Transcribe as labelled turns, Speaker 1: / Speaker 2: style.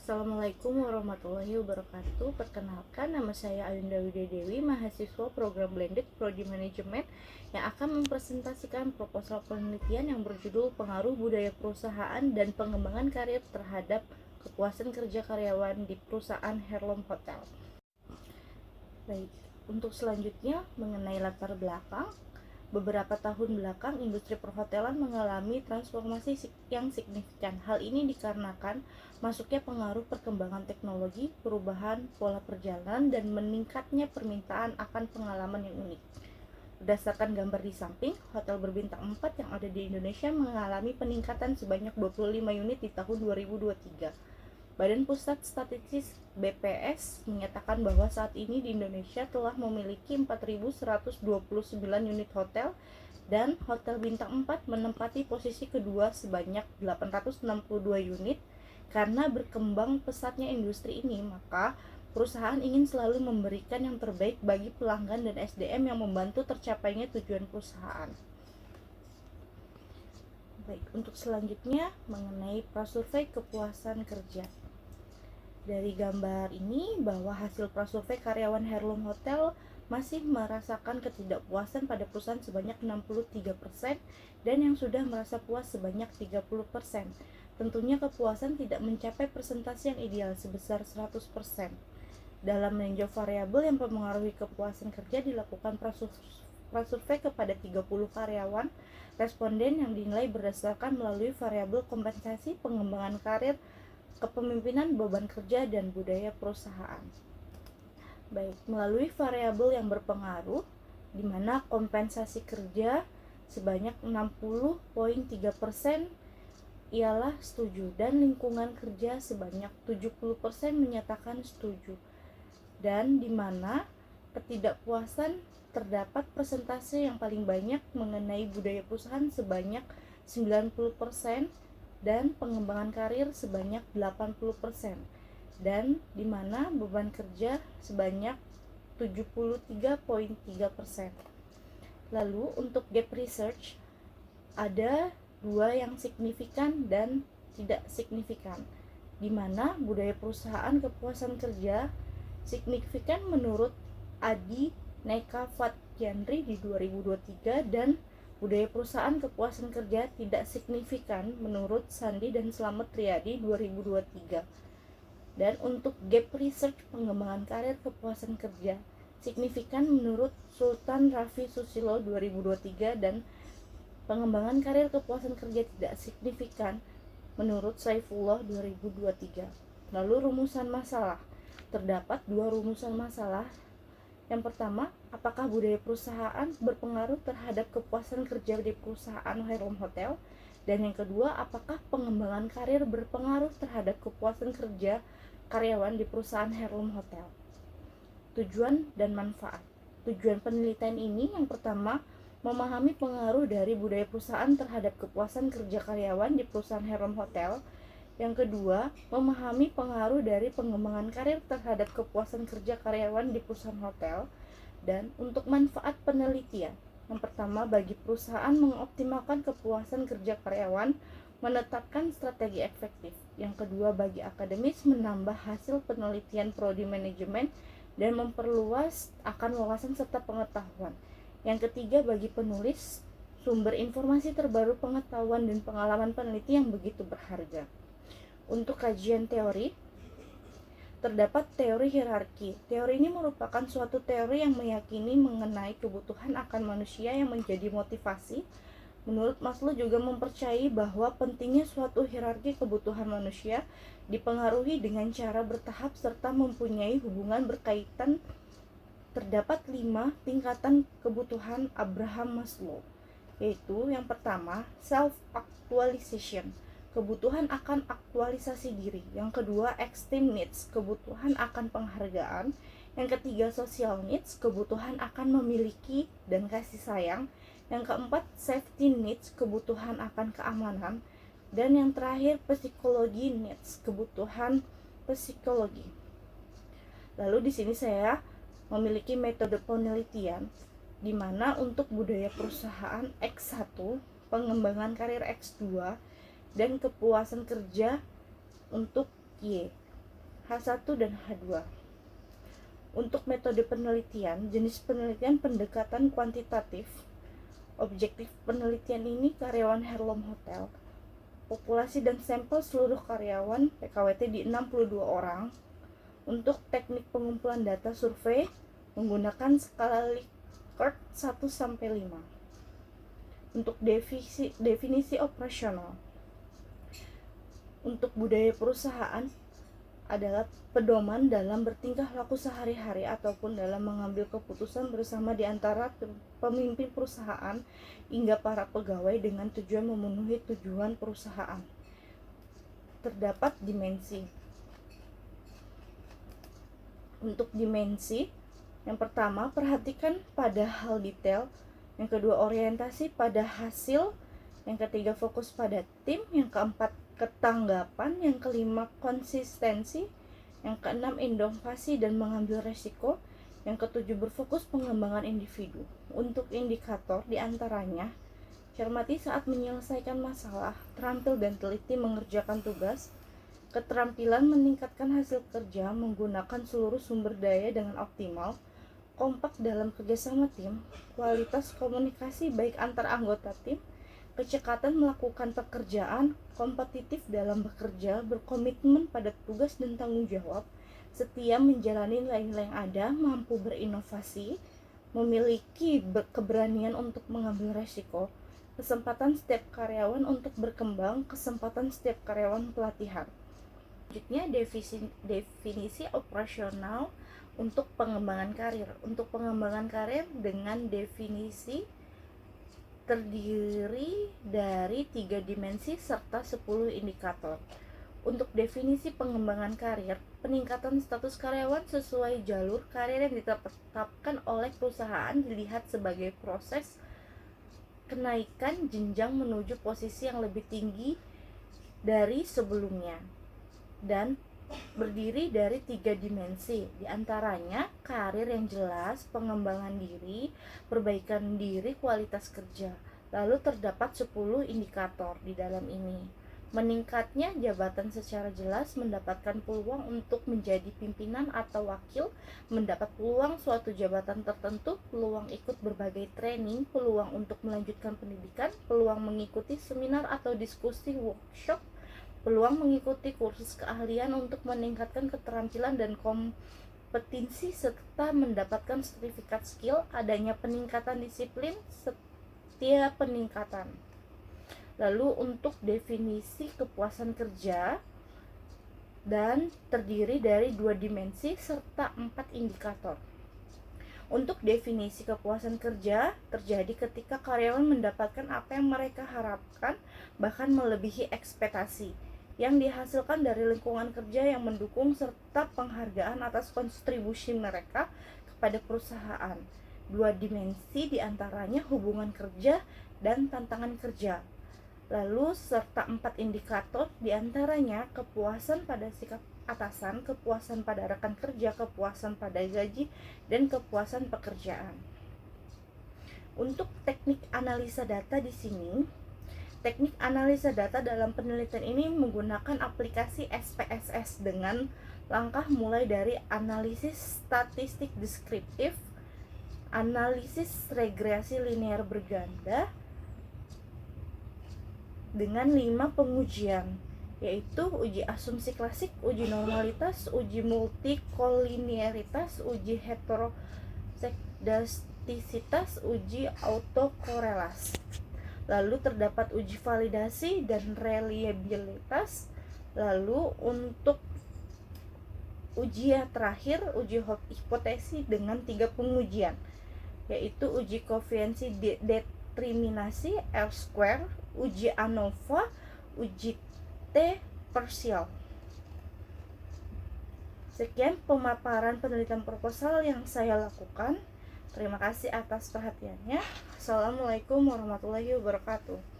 Speaker 1: Assalamualaikum warahmatullahi wabarakatuh. Perkenalkan, nama saya Ayunda Widya Dewi, mahasiswa program Blended Prodi Manajemen yang akan mempresentasikan proposal penelitian yang berjudul Pengaruh Budaya Perusahaan dan Pengembangan Karir Terhadap Kepuasan Kerja Karyawan di Perusahaan Heirloom Hotel. Baik, untuk selanjutnya mengenai latar belakang. Beberapa tahun belakang, industri perhotelan mengalami transformasi yang signifikan. Hal ini dikarenakan masuknya pengaruh perkembangan teknologi, perubahan pola perjalanan, dan meningkatnya permintaan akan pengalaman yang unik. Berdasarkan gambar di samping, hotel berbintang 4 yang ada di Indonesia mengalami peningkatan sebanyak 25 unit di tahun 2023. Badan Pusat Statistik BPS menyatakan bahwa saat ini di Indonesia telah memiliki 4.129 unit hotel dan hotel bintang 4 menempati posisi kedua sebanyak 862 unit. Karena berkembang pesatnya industri ini, maka perusahaan ingin selalu memberikan yang terbaik bagi pelanggan dan SDM yang membantu tercapainya tujuan perusahaan. Baik, untuk selanjutnya mengenai prasurvei kepuasan kerja. Dari gambar ini bahwa hasil prasurvei karyawan Heirloom Hotel masih merasakan ketidakpuasan pada perusahaan sebanyak 63% dan yang sudah merasa puas sebanyak 30%. Tentunya kepuasan tidak mencapai persentase yang ideal sebesar 100%. Dalam meninjau variabel yang mempengaruhi kepuasan kerja, dilakukan prasurvei kepada 30 karyawan responden yang dinilai berdasarkan melalui variabel kompensasi, pengembangan karir, kepemimpinan, beban kerja, dan budaya perusahaan. Baik, melalui variabel yang berpengaruh, di mana kompensasi kerja sebanyak 60,3% ialah setuju, dan lingkungan kerja sebanyak 70% menyatakan setuju, dan di mana ketidakpuasan terdapat persentase yang paling banyak mengenai budaya perusahaan sebanyak 90%, dan pengembangan karir sebanyak 80%, dan di mana beban kerja sebanyak 73,3%. Lalu untuk gap research ada dua yang signifikan dan tidak signifikan, di mana budaya perusahaan kepuasan kerja signifikan menurut Adi Neka Fatjandri di 2023 dan budaya perusahaan kepuasan kerja tidak signifikan menurut Sandi dan Slamet Riyadi 2023. Dan untuk gap research pengembangan karir kepuasan kerja signifikan menurut Sultan Rafi Susilo 2023 dan pengembangan karir kepuasan kerja tidak signifikan menurut Saifullah 2023. Lalu rumusan masalah. Terdapat dua rumusan masalah. Yang pertama, apakah budaya perusahaan berpengaruh terhadap kepuasan kerja di perusahaan Heirloom Hotel? Dan yang kedua, apakah pengembangan karir berpengaruh terhadap kepuasan kerja karyawan di perusahaan Heirloom Hotel? Tujuan dan manfaat. Tujuan penelitian ini yang pertama, memahami pengaruh dari budaya perusahaan terhadap kepuasan kerja karyawan di perusahaan Heirloom Hotel. Yang kedua, memahami pengaruh dari pengembangan karir terhadap kepuasan kerja karyawan di perusahaan hotel. Dan untuk manfaat penelitian, yang pertama, bagi perusahaan mengoptimalkan kepuasan kerja karyawan, menetapkan strategi efektif. Yang kedua, bagi akademis menambah hasil penelitian prodi manajemen dan memperluas akan wawasan serta pengetahuan. Yang ketiga, bagi penulis, sumber informasi terbaru, pengetahuan, dan pengalaman peneliti yang begitu berharga. Untuk kajian teori, terdapat teori hierarki. Teori ini merupakan suatu teori yang meyakini mengenai kebutuhan akan manusia yang menjadi motivasi. Menurut Maslow juga mempercayai bahwa pentingnya suatu hierarki kebutuhan manusia dipengaruhi dengan cara bertahap serta mempunyai hubungan berkaitan. Terdapat 5 tingkatan kebutuhan Abraham Maslow, yaitu yang pertama, self-actualization, kebutuhan akan aktualisasi diri. Yang kedua, extreme needs, kebutuhan akan penghargaan. Yang ketiga, social needs, kebutuhan akan memiliki dan kasih sayang. Yang keempat, safety needs, kebutuhan akan keamanan. Dan yang terakhir, psychology needs, kebutuhan psikologi. Lalu di sini saya memiliki metode penelitian di mana untuk budaya perusahaan X1, pengembangan karir X2, dan kepuasan kerja untuk Y. H1 dan H2. Untuk metode penelitian, jenis penelitian pendekatan kuantitatif. Objektif penelitian ini karyawan Harlem Hotel. Populasi dan sampel seluruh karyawan PKWT di 62 orang. Untuk teknik pengumpulan data survei menggunakan skala Likert 1-5. Untuk definisi operasional. Untuk budaya perusahaan adalah pedoman dalam bertingkah laku sehari-hari ataupun dalam mengambil keputusan bersama di antara pemimpin perusahaan hingga para pegawai dengan tujuan memenuhi tujuan perusahaan. Terdapat dimensi. Untuk dimensi, yang pertama perhatikan pada hal detail, yang kedua orientasi pada hasil, yang ketiga fokus pada tim, yang keempat ketanggapan, yang kelima konsistensi, yang keenam inovasi dan mengambil resiko, yang ketujuh berfokus pengembangan individu. Untuk indikator diantaranya cermati saat menyelesaikan masalah, terampil dan teliti mengerjakan tugas, keterampilan meningkatkan hasil kerja menggunakan seluruh sumber daya dengan optimal, kompak dalam kerjasama tim, kualitas komunikasi baik antar anggota tim, kecekatan melakukan pekerjaan, kompetitif dalam bekerja, berkomitmen pada tugas dan tanggung jawab, setia menjalani nilai-nilai yang ada, mampu berinovasi, memiliki keberanian untuk mengambil resiko, kesempatan setiap karyawan untuk berkembang, kesempatan setiap karyawan pelatihan. Selanjutnya definisi operasional untuk pengembangan karir. Untuk pengembangan karir dengan definisi terdiri dari 3 dimensi serta 10 indikator. Untuk definisi pengembangan karir, peningkatan status karyawan sesuai jalur karir yang ditetapkan oleh perusahaan dilihat sebagai proses kenaikan jenjang menuju posisi yang lebih tinggi dari sebelumnya dan berdiri dari 3 dimensi, diantaranya karir yang jelas, pengembangan diri, perbaikan diri, kualitas kerja. Lalu terdapat 10 indikator di dalam ini. Meningkatnya jabatan secara jelas, mendapatkan peluang untuk menjadi pimpinan atau wakil, mendapat peluang suatu jabatan tertentu, peluang ikut berbagai training, peluang untuk melanjutkan pendidikan, peluang mengikuti seminar atau diskusi workshop, peluang mengikuti kursus keahlian untuk meningkatkan keterampilan dan kompetensi serta mendapatkan sertifikat skill, adanya peningkatan disiplin setiap peningkatan. Lalu untuk definisi kepuasan kerja dan terdiri dari 2 dimensi serta 4 indikator. Untuk definisi kepuasan kerja terjadi ketika karyawan mendapatkan apa yang mereka harapkan bahkan melebihi ekspektasi yang dihasilkan dari lingkungan kerja yang mendukung serta penghargaan atas kontribusi mereka kepada perusahaan. 2 dimensi diantaranya hubungan kerja dan tantangan kerja. Lalu serta 4 indikator diantaranya kepuasan pada sikap atasan, kepuasan pada rekan kerja, kepuasan pada gaji, dan kepuasan pekerjaan. Untuk teknik analisa data di sini, teknik analisa data dalam penelitian ini menggunakan aplikasi SPSS dengan langkah mulai dari analisis statistik deskriptif, analisis regresi linear berganda dengan 5 pengujian, yaitu uji asumsi klasik, uji normalitas, uji multikolinearitas, uji heteroskedastisitas, uji autokorelasi. Lalu terdapat uji validasi dan reliabilitas. Lalu untuk uji terakhir, uji hipotesi dengan 3 pengujian, yaitu uji koefiensi determinasi R-square, uji ANOVA, uji T parsial. Sekian pemaparan penelitian proposal yang saya lakukan. Terima kasih atas perhatiannya. Assalamualaikum warahmatullahi wabarakatuh.